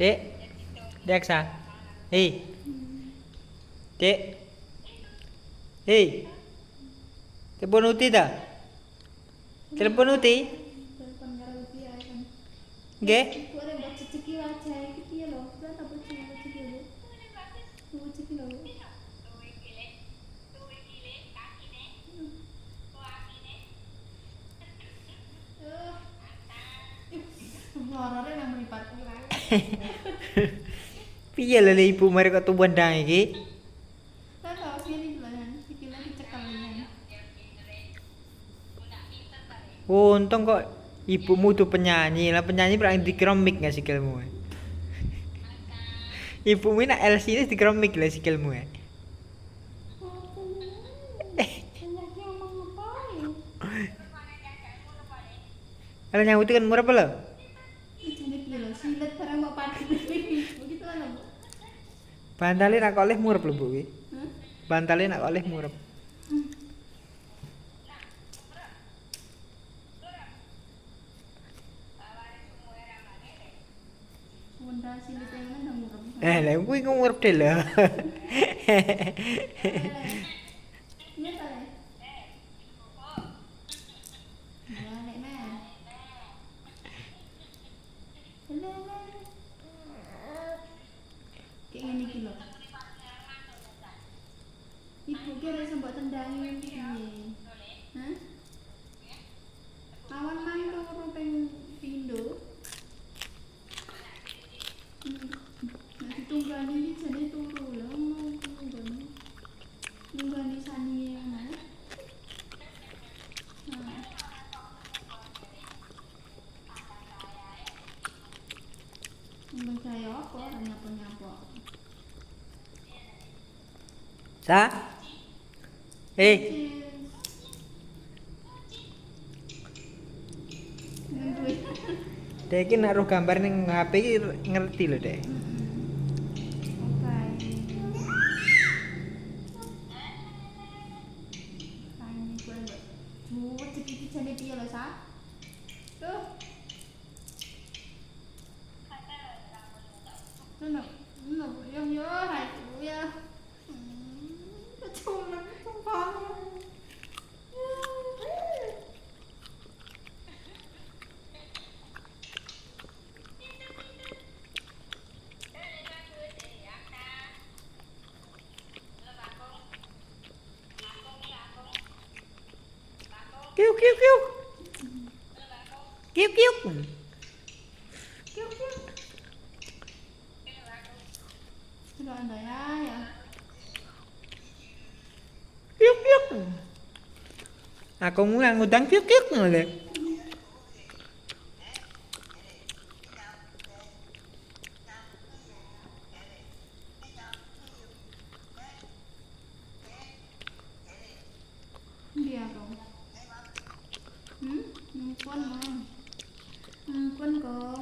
Dek, Dek sa. Hei, Dek. Hei, telepon uti dah. Telepon uti. Telepon karo iki ae kan. Nggih. Iku arek mbok ceceki wajahe iki piye lho? Berapa bocah ceceki lho? Ceceki lho. Lorone nang mripat kurang. Piye lho le ibu mari kok tuwendang iki? Kan tau sini belahan, sikile dicekel ya. Untung kok ibumu tuh penyanyi. Lah penyanyi berarti dikira mic enggak sikilmu. Ibumu nak LC ini dikira mic lah sikilmu. Anaknya omong ngapain? Kalau nyawuti kan murah apa lo? Ijine piye lho, silet barang kok padu. Begitu kan lho. Bantalin nak oleh murah lho Bu. Hah? Bantalin nak oleh murah. Bunda silet yang nang ngurem. Lah kuwi ngurep deh lho. Iya ta le? Ya nek meh. Hello. Kayak ngene iki lho. Ibu ki ora sembok tendangi piye? Hah? Awan mang turu ping pindho. Nek ditunggani iki jane turu lho, mau tunggani. Tunggani saniye ngono. Nah, mbah saya apa ora nyapa-nyapa. Sa? Eh, Nungguin. dek iki nak roh gambar ning HP iki ngerti lho, Dek. Oke. Kayak gue mbak. Cek iki jane piye lho, Sa? Tuh. Nono, nono, yo hai ya. Keculan sumpah. Kiu kiu kiu. Kiu kiu. Kiuk kiuk. Sudah anda ya. Kiu kiu. Aku ngundang kiu kiu ngono lho. Dia kau. Mumpun mah. Mumpun kau.